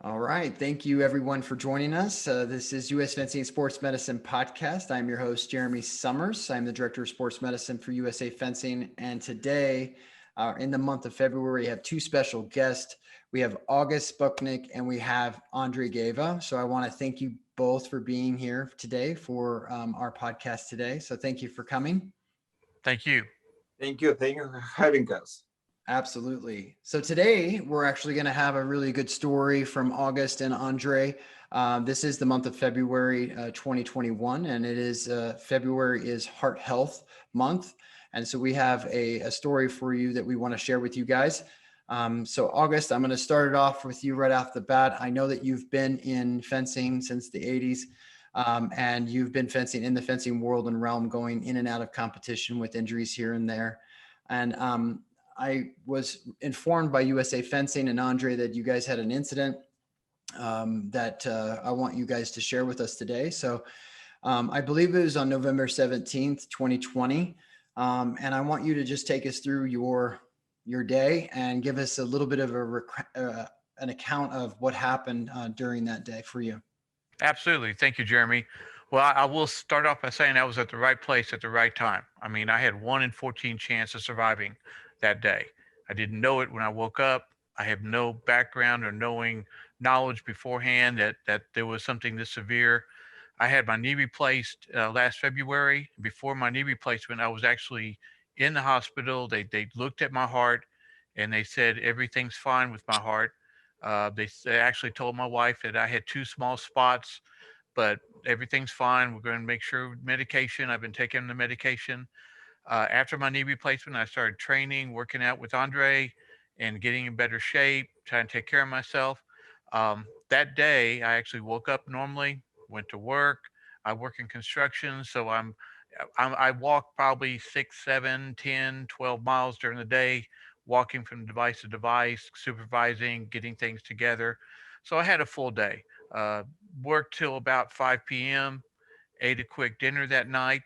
All right. Thank you, everyone, for joining us. This is U.S. Fencing Sports Medicine Podcast. I'm your host, Jeremy Summers. I'm the Director of Sports Medicine for USA Fencing. And today, in the month of February, we have two special guests. We have August Sputnik and we have Andrey Geva. So I want to thank you both for being here today for our podcast today. So thank you for coming. Thank you. Thank you. Thank you for having us. Absolutely. So today we're actually going to have a really good story from August and Andre. This is the month of February 2021, and it is February is Heart Health Month. And so we have a story for you that we want to share with you guys. So August, I'm going to start it off with you right off the bat. I know that you've been in fencing since the 80s. And you've been fencing in the fencing world and realm, going in and out of competition with injuries here and there. And I was informed by USA Fencing and Andre that you guys had an incident that I want you guys to share with us today. So I believe it was on November 17th, 2020. And I want you to just take us through your day and give us a little bit of an account of what happened during that day for you. Absolutely. Thank you, Jeremy. Well, I will start off by saying I was at the right place at the right time. I mean, I had 1 in 14 chance of surviving that day. I didn't know it when I woke up. I have no background or knowledge beforehand that there was something this severe. I had my knee replaced last February. Before my knee replacement, I was actually in the hospital. They looked at my heart and they said everything's fine with my heart. They actually told my wife that I had two small spots, but everything's fine. We're going to make sure medication. I've been taking the medication. After my knee replacement, I started training, working out with Andre, and getting in better shape, trying to take care of myself. That day, I actually woke up normally, went to work. I work in construction, so I walk probably 6, 7, 10, 12 miles during the day, walking from device to device, supervising, getting things together. So I had a full day. Uh, Worked till about 5 p.m., ate a quick dinner that night,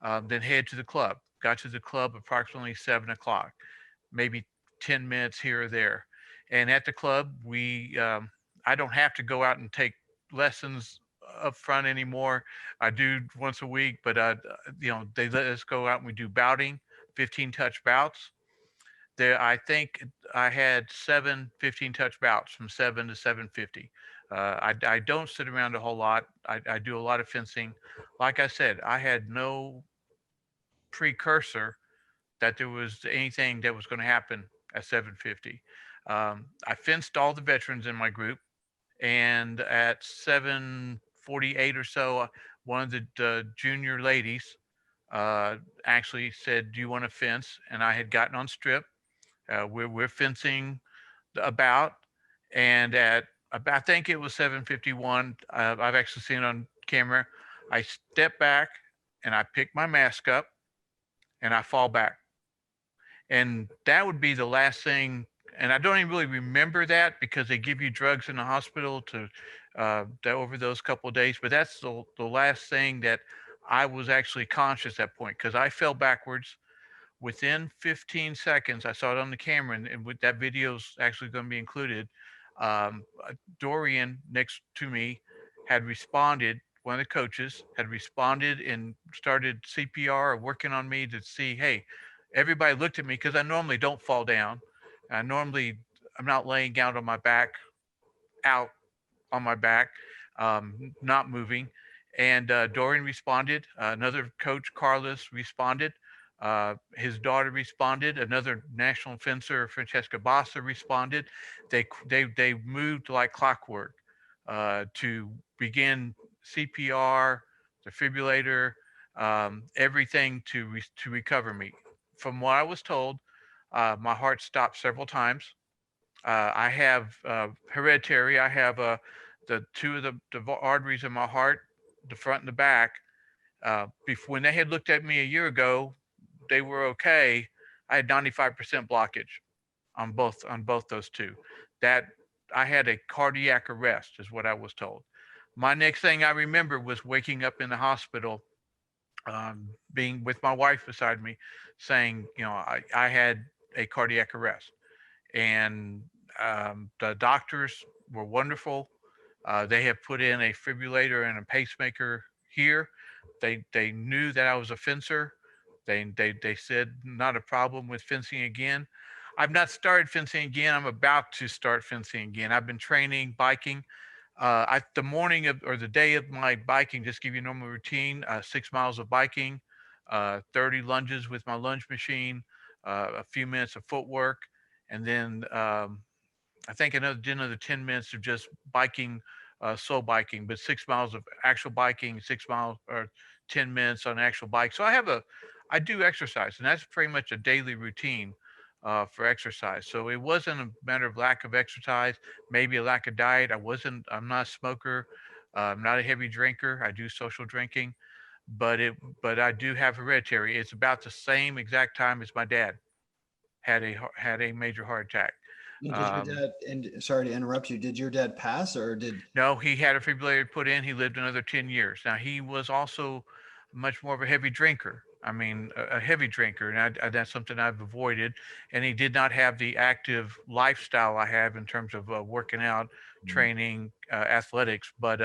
then head to the club. Got to the club approximately 7 o'clock, maybe 10 minutes here or there. And at the club, I don't have to go out and take lessons up front anymore. I do once a week, but they let us go out and we do bouting, 15 touch bouts. There, I think I had 7 15 touch bouts from 7 to 750. I don't sit around a whole lot. I do a lot of fencing. Like I said, I had no precursor that there was anything that was going to happen at 750. I fenced all the veterans in my group, and at 7:48 or so, one of the junior ladies actually said, "Do you want to fence?" And I had gotten on strip. We're fencing about, and at about, I think it was 7:51. I've actually seen it on camera. I step back and I pick my mask up and I fall back, and that would be the last thing. And I don't even really remember that because they give you drugs in the hospital over those couple of days. But that's the last thing that I was actually conscious at that point because I fell backwards. Within 15 seconds, I saw it on the camera, and with that video's actually going to be included. Dorian next to me had responded. One of the coaches had responded and started CPR or working on me to see, hey, everybody looked at me because I normally don't fall down. I'm not laying out on my back, out on my back, not moving. And Dorian responded. Another coach, Carlos, responded. His daughter responded. Another national fencer, Francesca Bassa, responded. They moved like clockwork to begin CPR, defibrillator, everything to recover me. From what I was told, my heart stopped several times. I have hereditary. I have the two of the arteries in my heart, the front and the back. Before, when they had looked at me a year ago, they were okay. I had 95% blockage on both those two. That I had a cardiac arrest, is what I was told. My next thing I remember was waking up in the hospital, being with my wife beside me, saying, I had a cardiac arrest, and The doctors were wonderful. They have put in a defibrillator and a pacemaker here. They knew that I was a fencer. They said not a problem with fencing again. I've not started fencing again. I'm about to start fencing again. I've been training biking. The morning of or the day of my biking, just give you a normal routine: 6 miles of biking, 30 lunges with my lunge machine, a few minutes of footwork, and then I think another 10 minutes of just biking, slow biking, but 6 miles of actual biking, 6 miles or 10 minutes on an actual bike. So I do exercise, and that's pretty much a daily routine for exercise. So it wasn't a matter of lack of exercise, maybe a lack of diet. I'm not a smoker. I'm not a heavy drinker. I do social drinking, but I do have hereditary. It's about the same exact time as my dad had a major heart attack. And did your Um, dad, and sorry to interrupt you, did your dad pass or did? No, he had a defibrillator put in. He lived another 10 years. Now, he was also much more of a heavy drinker. I mean, a heavy drinker, and that's something I've avoided. And he did not have the active lifestyle I have in terms of working out, training, athletics. But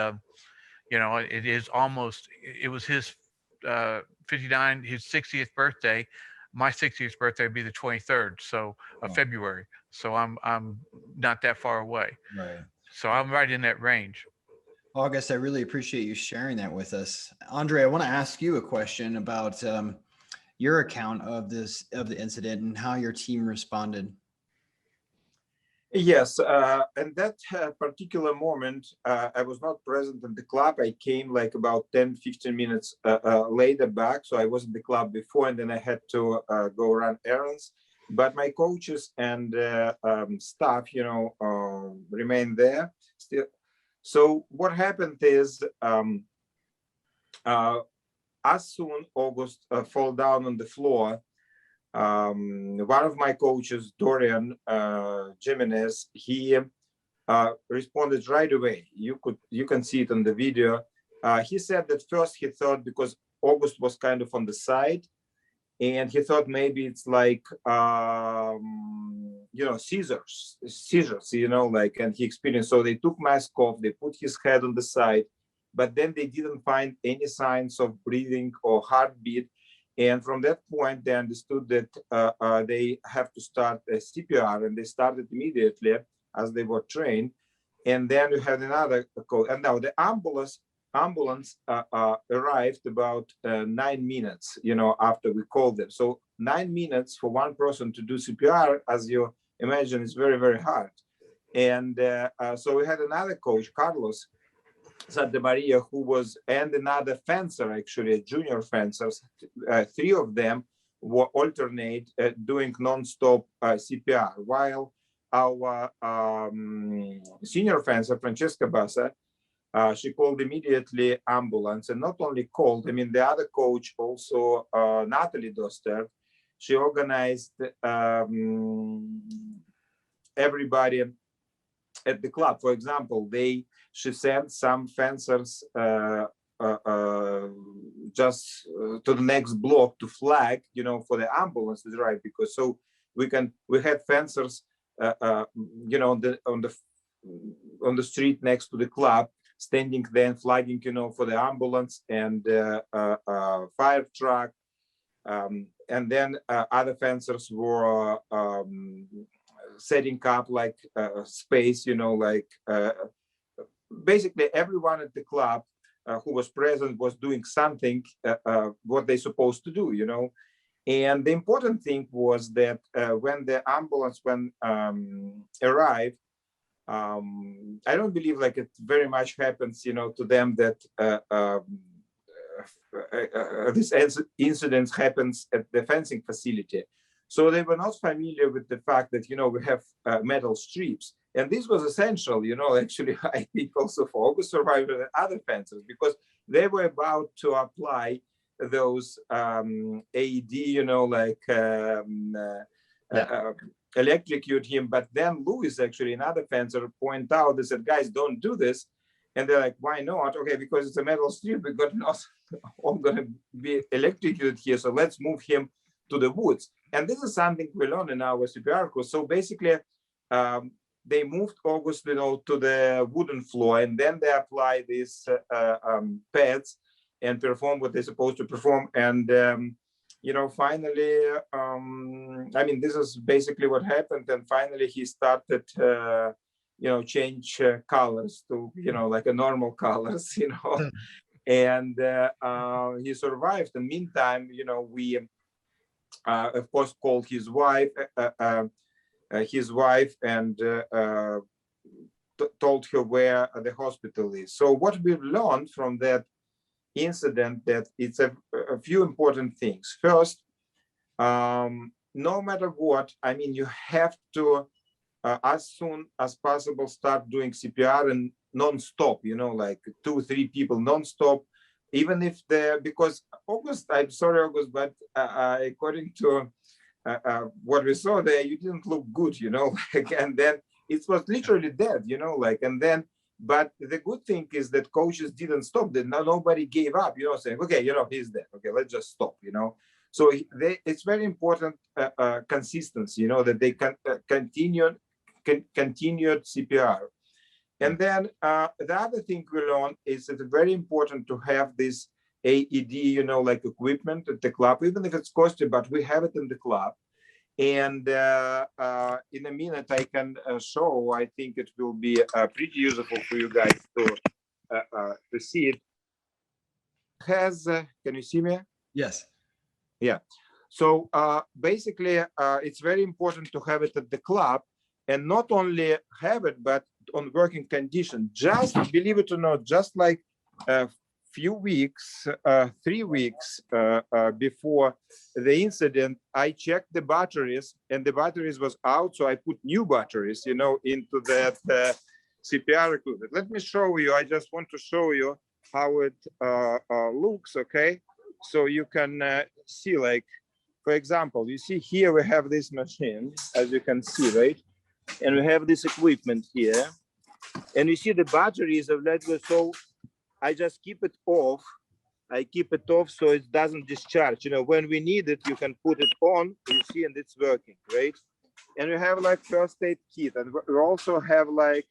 it is almost. It was his 59, his 60th birthday. My 60th birthday would be the 23rd, so of Oh, February. So I'm not that far away. right. So I'm right in that range. August, I really appreciate you sharing that with us. Andre, I want to ask you a question about your account of the incident and how your team responded. Yes, and that particular moment, I was not present in the club. I came like about 10, 15 minutes later back. So I was in the club before, and then I had to go run errands. But my coaches and staff, remained there still. So what happened is, as soon August fall down on the floor, one of my coaches, Dorian Jimenez, he responded right away. You can see it on the video. He said that first he thought, because August was kind of on the side, and he thought maybe it's like seizures, and he experienced. So they took mask off, they put his head on the side, but then they didn't find any signs of breathing or heartbeat. And from that point, they understood that they have to start a CPR, and they started immediately as they were trained. And then we had another call. And now the ambulance arrived about 9 minutes, after we called them. So 9 minutes for one person to do CPR, as you imagine, is very, very hard. And so we had another coach, Carlos Santa Maria, who was, and another fencer, actually, a junior fencers. Three of them were alternate doing non-stop CPR, while our senior fencer, Francesca Bassa, she called immediately ambulance, and not only called, I mean, the other coach also, Natalie Doster, she organized everybody at the club. For example, she sent some fencers just to the next block to flag, for the ambulance to drive, because so we had fencers, on the street next to the club, standing there and flagging, for the ambulance and fire truck. And then other fencers were setting up like space, basically everyone at the club who was present was doing something what they're supposed to do, And the important thing was that when the ambulance arrived, I don't believe like it very much happens, to them that this incident happens at the fencing facility. So they were not familiar with the fact that, we have metal strips. And this was essential, actually, I think also for August survivors and other fencers, because they were about to apply those AED, electrocute him. But then Louis, actually, another fencer, point out, they said, guys, don't do this. And they're like, why not? Okay, because it's a metal strip, we got not all going to be electrocuted here. So let's move him to the woods. And this is something we learned in our CPR course. So basically, they moved August, to the wooden floor, and then they apply these pads and perform what they're supposed to perform. And finally, I mean, this is basically what happened. And finally, he started, change colors to, like a normal colors, and he survived. In the meantime, we, of course, called his wife, and told her where the hospital is. So what we've learned from that incident, that it's a few important things. First, no matter what, I mean, you have to, as soon as possible, start doing CPR and non-stop, like 2-3 people non-stop, even if because August, I'm sorry, August, but according to what we saw there, you didn't look good, and then it was literally dead, and then, but the good thing is that coaches didn't stop, that nobody gave up, saying, okay, he's dead, okay, let's just stop, So it's very important consistency, that they can continued CPR. And then the other thing we learned is that it's very important to have this AED, like equipment at the club, even if it's costly, but we have it in the club. And in a minute, I can show, I think it will be pretty useful for you guys to see it. Can you see me? Yes. Yeah. So basically, it's very important to have it at the club, and not only have it, but on working condition. Just believe it or not, just like a few weeks, 3 weeks before the incident, I checked the batteries, and the batteries was out. So I put new batteries, into that CPR equipment. Let me show you. I just want to show you how it looks. Okay, so you can see, like, for example, you see here we have this machine, as you can see, right? And we have this equipment here, and you see the batteries of that. So I just keep it off. I keep it off so it doesn't discharge. When we need it, you can put it on, you see, and it's working, right? And we have like first aid kit, and we also have like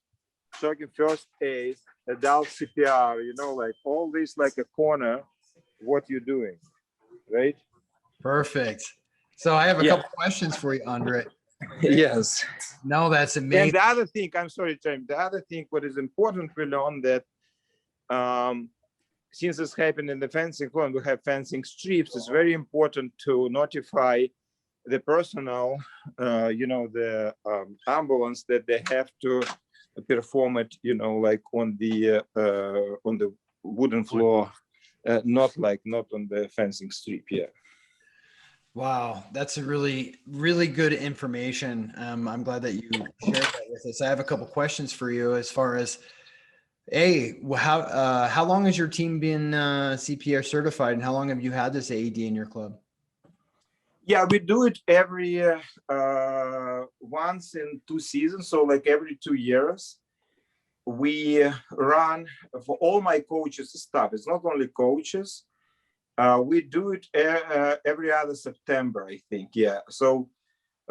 shocking first aid, adult CPR, like all this, like a corner, what you're doing, right? Perfect. So I have a couple questions for you, Andrey. Yes. No, that's amazing. And the other thing, I'm sorry, James, the other thing, what is important, we learned that since this happened in the fencing floor, we have fencing strips, it's very important to notify the personnel, the ambulance, that they have to perform it, like on the wooden floor, not on the fencing strip. Yeah. Wow, that's a really, really good information. I'm glad that you shared that with us. I have a couple questions for you as far as, how long has your team been CPR certified, and how long have you had this AED in your club? Yeah, we do it every once in 2 seasons, so like every 2 years. We run for all my coaches' staff. It's not only coaches. We do it every other September, I think. Yeah. So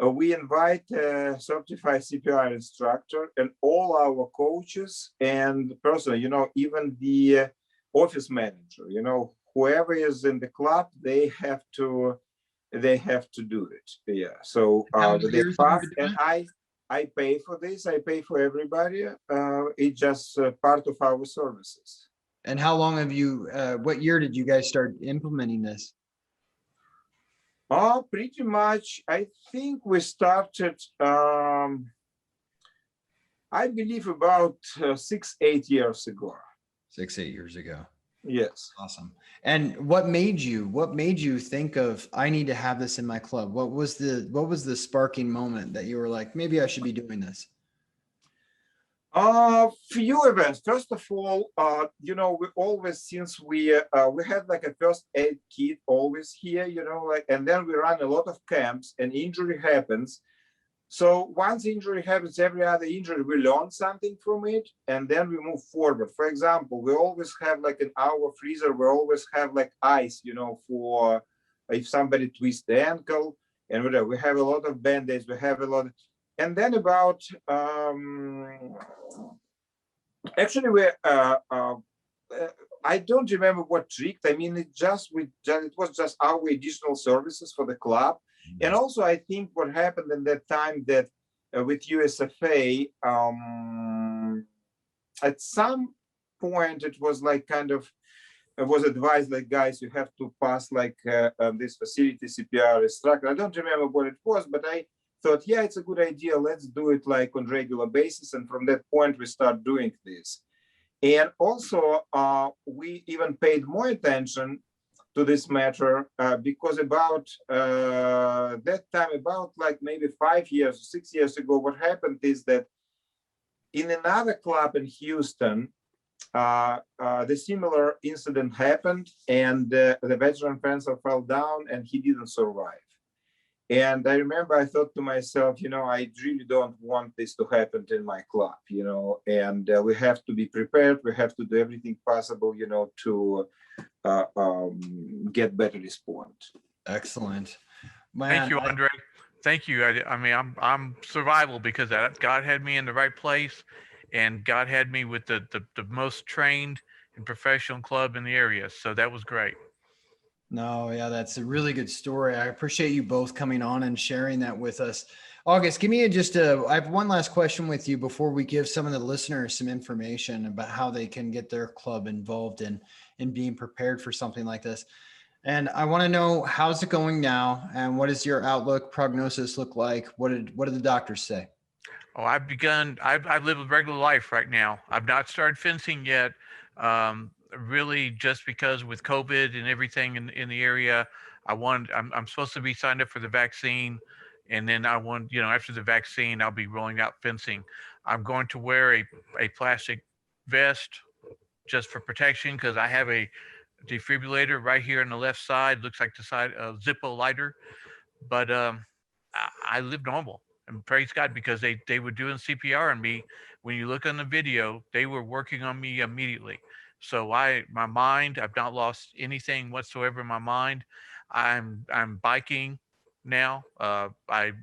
we invite a certified CPR instructor and all our coaches and person, even the office manager, whoever is in the club, they have to do it. Yeah. So they pass, and I pay for this. I pay for everybody. It's just part of our services. And how long have you, what year did you guys start implementing this? Oh, pretty much. I think we started, I believe about 6-8 years ago. 6-8 years ago. Yes. Awesome. And what made you think of, I need to have this in my club? What was the sparking moment that you were like, maybe I should be doing this? Few events. First of all, we always, since we had like a first aid kit always here, and then we run a lot of camps, and injury happens. So once injury happens, every other injury, we learn something from it, and then we move forward. For example, we always have like in our freezer, we always have like ice, for if somebody twists the ankle, and whatever. We have a lot of band-aids. We have a lot. And then about actually I don't remember what tricked. I mean, it was just our additional services for the club. And also, I think what happened in that time that with USFA, at some point, it was like kind of, it was advised like, guys, you have to pass like this facility CPR instructor. I don't remember what it was, but I thought, yeah, it's a good idea. Let's do it like on regular basis. And from that point, we start doing this. And also, we even paid more attention to this matter because about that time, about like maybe 5 years, 6 years ago, what happened is that in another club in Houston, the similar incident happened, and the veteran fencer fell down and he didn't survive. And I remember I thought to myself, you know, I really don't want this to happen in my club, you know, and we have to be prepared. We have to do everything possible, you know, to get better response. Excellent. Man, Thank you, Andre. Thank you. I mean, I'm survival because God had me in the right place, and God had me with the most trained and professional club in the area. So that was great. No, yeah, that's a really good story. I appreciate you both coming on and sharing that with us. August, give me I have one last question with you before we give some of the listeners some information about how they can get their club involved in being prepared for something like this. And I want to know, how's it going now? And what does your outlook prognosis look like? What did the doctors say? Oh, I've lived a regular life right now. I've not started fencing yet. Really just because with COVID and everything in the area, I'm supposed to be signed up for the vaccine. And then after the vaccine, I'll be rolling out fencing. I'm going to wear a plastic vest just for protection because I have a defibrillator right here on the left side. Looks like the side of Zippo lighter, but I live normal, and praise God because they were doing CPR on me. When you look on the video, they were working on me immediately. So my mind, I've not lost anything whatsoever in my mind. I'm biking now. I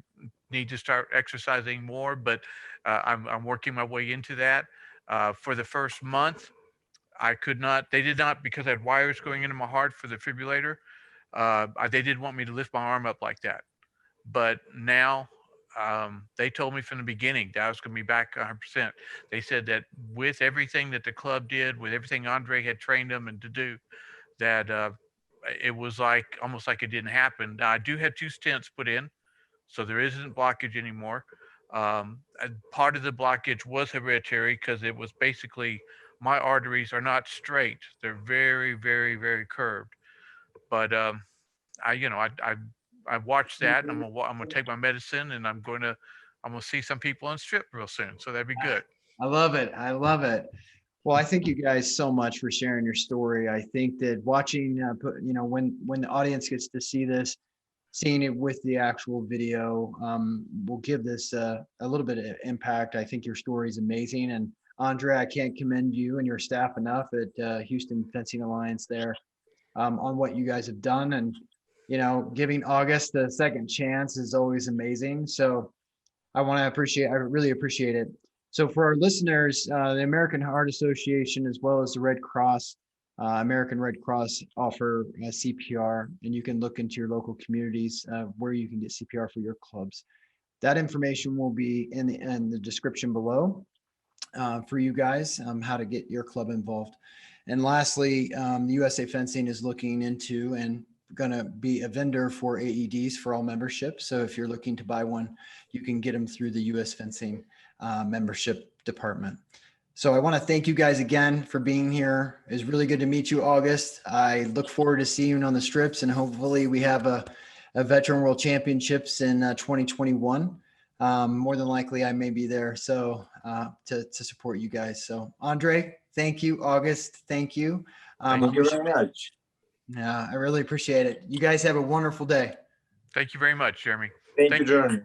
need to start exercising more, but I'm working my way into that. For the first month, I could not. They did not, because I had wires going into my heart for the defibrillator. They didn't want me to lift my arm up like that. But now they told me from the beginning that I was going to be back 100%. They said that with everything that the club did, with everything Andre had trained them and to do, that it was like almost like it didn't happen. Now, I do have 2 stents put in, so there isn't blockage anymore. Part of the blockage was hereditary because it was basically my arteries are not straight; they're very, very, very curved. But I watched that, and I'm gonna take my medicine, and I'm gonna see some people on strip real soon. So that'd be good. I love it. I love it. Well, I thank you guys so much for sharing your story. I think that watching, when the audience gets to see this, seeing it with the actual video will give this a little bit of impact. I think your story is amazing. And Andre, I can't commend you and your staff enough at Houston Fencing Alliance there on what you guys have done. And, giving August a second chance is always amazing. So I really appreciate it. So for our listeners, the American Heart Association, as well as the Red Cross, American Red Cross offer CPR, and you can look into your local communities where you can get CPR for your clubs. That information will be in the description below for you guys, how to get your club involved. And lastly, the USA Fencing is looking into and going to be a vendor for AEDs for all membership. So if you're looking to buy one, you can get them through the US Fencing membership department. So I want to thank you guys again for being here. It was really good to meet you, August. I look forward to seeing you on the strips, and hopefully we have a Veteran World Championships in 2021. More than likely I may be there. So to support you guys. So Andre, thank you. August, thank you. Thank you very much. Yeah, I really appreciate it. You guys have a wonderful day. Thank you very much, Jeremy. Thank you, Jeremy.